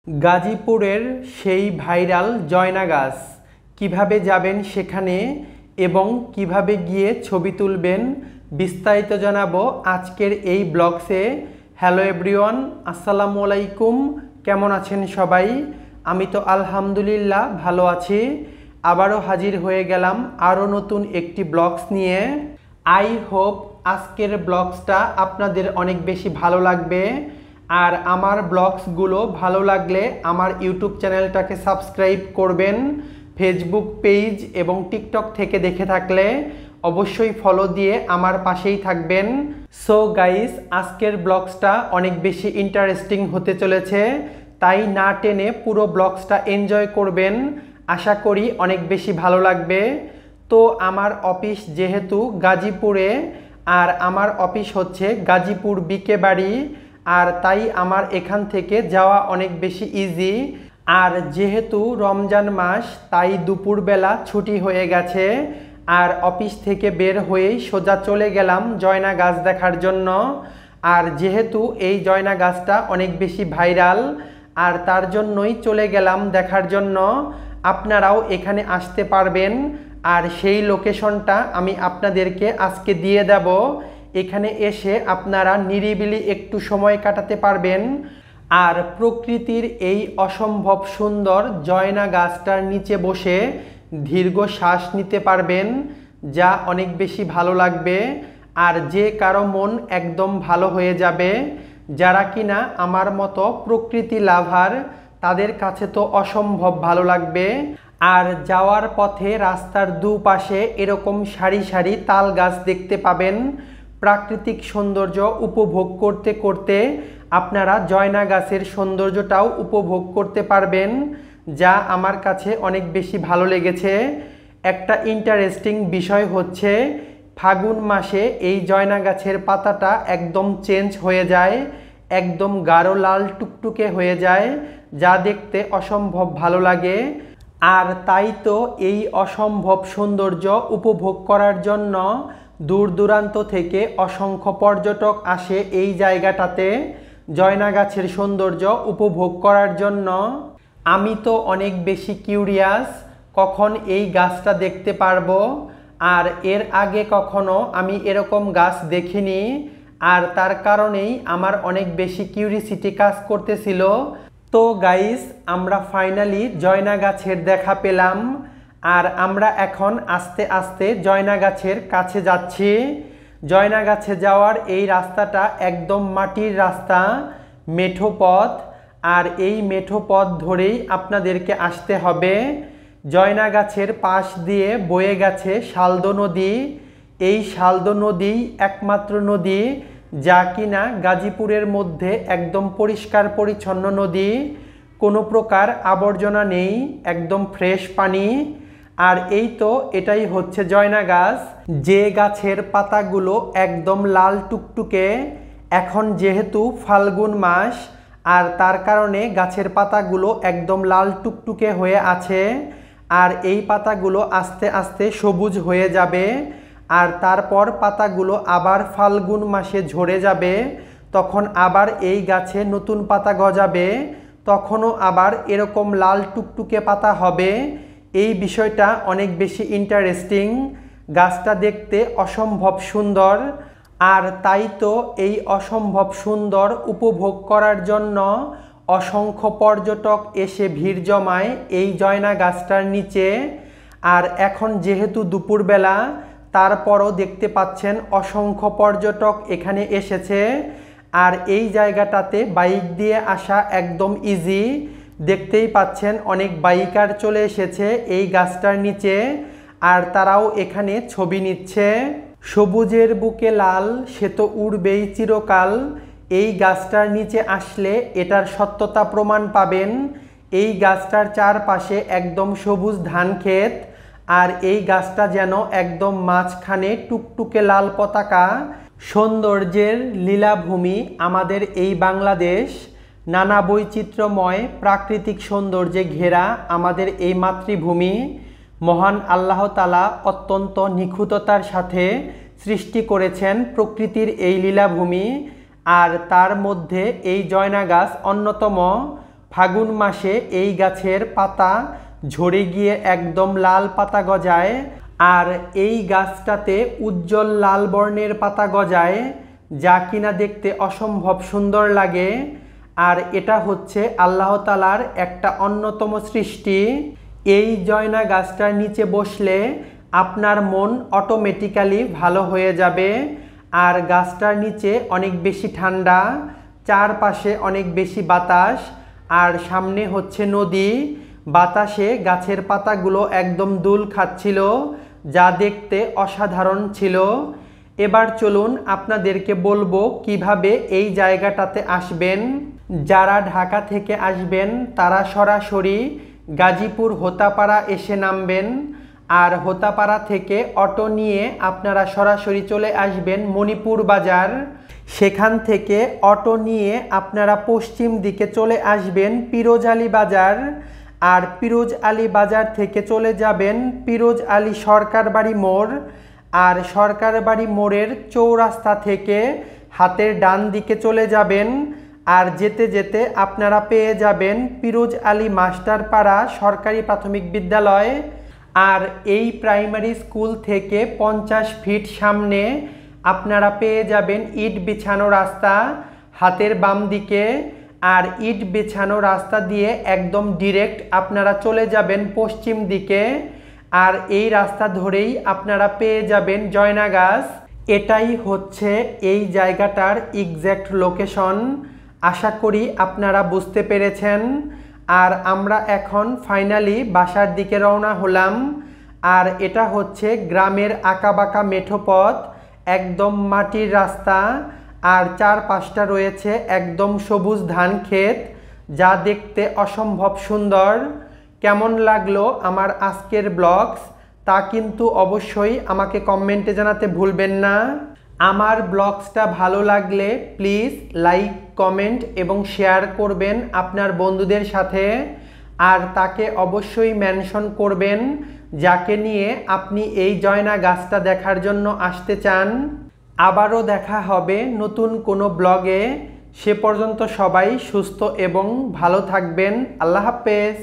গাজীপুরের সেই ভাইরাল জয়না গাছ কিভাবে যাবেন সেখানে এবং কিভাবে গিয়ে ছবি তুলবেন বিস্তারিত জানাবো আজকের এই ব্লগসে। হ্যালো এভরিওয়ান, আসসালামু আলাইকুম। কেমন আছেন সবাই? আমি তো আলহামদুলিল্লাহ ভালো আছি। আবারও হাজির হয়ে গেলাম আরও নতুন একটি ব্লগস নিয়ে। আই হোপ আজকের ব্লগসটা আপনাদের অনেক বেশি ভালো লাগবে। আর আমার ব্লগসগুলো ভালো লাগলে আমার ইউটিউব চ্যানেলটাকে সাবস্ক্রাইব করবেন। ফেসবুক পেজ এবং টিকটক থেকে দেখে থাকলে অবশ্যই ফলো দিয়ে আমার পাশেই থাকবেন। সো গাইস, আজকের ব্লগসটা অনেক বেশি ইন্টারেস্টিং হতে চলেছে, তাই না টেনে পুরো ব্লগসটা এনজয় করবেন। আশা করি অনেক বেশি ভালো লাগবে। তো আমার অফিস যেহেতু গাজীপুরে, আর আমার অফিস হচ্ছে গাজীপুর বিকে বাড়ি, আর তাই আমার এখান থেকে যাওয়া অনেক বেশি ইজি। আর যেহেতু রমজান মাস, তাই দুপুরবেলা ছুটি হয়ে গেছে, আর অফিস থেকে বের হয়েই সোজা চলে গেলাম জয়না গাছ দেখার জন্য। আর যেহেতু এই জয়না গাছটা অনেক বেশি ভাইরাল, আর তার জন্যই চলে গেলাম দেখার জন্য। আপনারাও এখানে আসতে পারবেন, আর সেই লোকেশনটা আমি আপনাদেরকে আজকে দিয়ে দেব। এখানে এসে আপনারা নিরিবিলি একটু সময় কাটাতে পারবেন, আর প্রকৃতির এই অসম্ভব সুন্দর জয়না গাছটার নিচে বসে দীর্ঘ শ্বাস নিতে পারবেন, যা অনেক বেশি ভালো লাগবে। আর যে কারো মন একদম ভালো হয়ে যাবে। যারা কিনা আমার মতো প্রকৃতি লাভার, তাদের কাছে তো অসম্ভব ভালো লাগবে। আর যাওয়ার পথে রাস্তার দুপাশে এরকম সারি সারি তাল গাছ দেখতে পাবেন। প্রাকৃতিক সৌন্দর্য উপভোগ করতে করতে আপনারা জয়না গাছের সৌন্দর্যটাও উপভোগ করতে পারবেন, যা আমার কাছে অনেক বেশি ভালো লেগেছে। একটা ইন্টারেস্টিং বিষয় হচ্ছে, ফাগুন মাসে এই জয়না গাছের পাতাটা একদম চেঞ্জ হয়ে যায়, একদম গাঢ় লাল টুকটুকে হয়ে যায়, যা দেখতে অসম্ভব ভালো লাগে। আর তাই তো এই অসম্ভব সৌন্দর্য উপভোগ করার জন্য দূর দূরান্ত থেকে অসংখ্য পর্যটক আসে এই জায়গাটাতে জয়না গাছের সৌন্দর্য উপভোগ করার জন্য। আমি তো অনেক বেশি কিউরিয়াস কখন এই গাছটা দেখতে পারবো, আর এর আগে কখনো আমি এরকম গাছ দেখিনি। আর তার কারণেই আমার অনেক বেশি কিউরিসিটি কাজ করতেছিল। তো গাইস, আমরা ফাইনালি জয়না গাছের দেখা পেলাম, আর আমরা এখন আস্তে আস্তে জয়না গাছের কাছে যাচ্ছি। জয়না গাছে যাওয়ার এই রাস্তাটা একদম মাটির রাস্তা, মেঠো পথ, আর এই মেঠো পথ ধরেই আপনাদেরকে আসতে হবে। জয়না গাছের পাশ দিয়ে বয়ে গেছে শালদো নদী। এই শালদো নদী একমাত্র নদী যা কিনা গাজীপুরের মধ্যে একদম পরিষ্কার পরিচ্ছন্ন নদী, কোনো প্রকার আবর্জনা নেই, একদম ফ্রেশ পানি। আর এই তো এটাই হচ্ছে জয়না গাছ, যে গাছের পাতাগুলো একদম লাল টুকটুকে। এখন যেহেতু ফাল্গুন মাস, আর তার কারণে গাছের পাতাগুলো একদম লাল টুকটুকে হয়ে আছে। আর এই পাতাগুলো আস্তে আস্তে সবুজ হয়ে যাবে, আর তারপর পাতাগুলো আবার ফাল্গুন মাসে ঝরে যাবে। তখন আবার এই গাছে নতুন পাতা গজাবে, তখনও আবার এরকম লাল টুকটুকে পাতা হবে। এই বিষয়টা অনেক বেশি ইন্টারেস্টিং। গাছটা দেখতে অসম্ভব সুন্দর, আর তাই তো এই অসম্ভব সুন্দর উপভোগ করার জন্য অসংখ্য পর্যটক এসে ভিড় জমায় এই জয়না গাছটার নিচে। আর এখন যেহেতু দুপুরবেলা, তারপরও দেখতে পাচ্ছেন অসংখ্য পর্যটক এখানে এসেছে। আর এই জায়গাটাতে বাইক দিয়ে আসা একদম ইজি। দেখতেই পাচ্ছেন অনেক বাইকার চলে এসেছে এই গাছটার নিচে, আর তারাও এখানে ছবি নিচ্ছে। সবুজের বুকে লাল, সে তো উড়বেই চিরকাল। এই গাছটার নিচে আসলে এটার সত্যতা প্রমাণ পাবেন। এই গাছটার চারপাশে একদম সবুজ ধান ক্ষেত, আর এই গাছটা যেন একদম মাঝখানে টুকটুকে লাল পতাকা। সৌন্দর্যের লীলাভূমি আমাদের এই বাংলাদেশ, নানা বৈচিত্র্যময় প্রাকৃতিক সৌন্দর্যে ঘেরা আমাদের এই মাতৃভূমি। মহান আল্লাহ তাআলা অত্যন্ত নিখুঁততার সাথে সৃষ্টি করেছেন প্রকৃতির এই লীলাভূমি, আর তার মধ্যে এই জয়না গাছ অন্যতম। ফাগুন মাসে এই গাছের পাতা ঝরে গিয়ে একদম লাল পাতা গজায়, আর এই গাছটাতে উজ্জ্বল লাল বর্ণের পাতা গজায়, যা কিনা দেখতে অসম্ভব সুন্দর লাগে। আর এটা হচ্ছে আল্লাহ তাআলার একটা অন্যতম সৃষ্টি। এই জয়না গাছটার নিচে বসলে আপনার মন অটোমেটিক্যালি ভালো হয়ে যাবে। আর গাছটার নিচে অনেক বেশি ঠান্ডা, চারপাশে অনেক বেশি বাতাস, আর সামনে হচ্ছে নদী। বাতাসে গাছের পাতাগুলো একদম দুল খাচ্ছিল, যা দেখতে অসাধারণ ছিল। এবার চলুন আপনাদেরকে বলবো কিভাবে এই জায়গাটাতে আসবেন। যারা ঢাকা থেকে আসবেন তারা সরাসরি গাজীপুর হোতাপাড়া এসে নামবেন, আর হোতাপাড়া থেকে অটো নিয়ে আপনারা সরাসরি চলে আসবেন মণিপুর বাজার। সেখান থেকে অটো নিয়ে আপনারা পশ্চিম দিকে চলে আসবেন পিরোজ আলী বাজার, আর পিরোজ আলী বাজার থেকে চলে যাবেন পিরোজ আলী সরকার বাড়ি মোড়, আর সরকার বাড়ি মোড়ের চৌরাস্তা থেকে হাতের ডান দিকে চলে যাবেন। আর যেতে যেতে আপনারা পেয়ে যাবেন পিরোজ আলী মাস্টারপাড়া সরকারি প্রাথমিক বিদ্যালয়। আর এই প্রাইমারি স্কুল থেকে 50 ফিট সামনে আপনারা পেয়ে যাবেন ইট বিছানো রাস্তা হাতের বাম দিকে। আর ইট বিছানো রাস্তা দিয়ে একদম ডিরেক্ট আপনারা চলে যাবেন পশ্চিম দিকে, আর এই রাস্তা ধরেই আপনারা পেয়ে যাবেন জয়না গাছ। এটাই হচ্ছে এই জায়গাটার এক্স্যাক্ট লোকেশন। আশা করি আপনারা বুঝতে পেরেছেন। আর আমরা এখন ফাইনালি বাসার দিকে রওনা হলাম। আর এটা হচ্ছে গ্রামের আঁকাবাঁকা মেঠো পথ, একদম মাটির রাস্তা, আর চারপাশটা রয়েছে একদম সবুজ ধান ক্ষেত, যা দেখতে অসম্ভব সুন্দর। কেমন লাগলো আমার আজকের ব্লগস তা কিন্তু অবশ্যই আমাকে কমেন্টে জানাতে ভুলবেন না। আমার ব্লগসটা ভালো লাগলে প্লিজ লাইক, কমেন্ট এবং শেয়ার করবেন আপনার বন্ধুদের সাথে। আর তাকে অবশ্যই মেনশন করবেন যাকে নিয়ে আপনি এই জয়না গাছটা দেখার জন্য আসতে চান। আবারও দেখা হবে নতুন কোনো ব্লগে। সে পর্যন্ত সবাই সুস্থ এবং ভালো থাকবেন। আল্লাহ হাফেজ।